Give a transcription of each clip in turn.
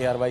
ARY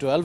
12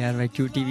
ARY QTV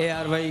ARY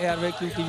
ARY QTV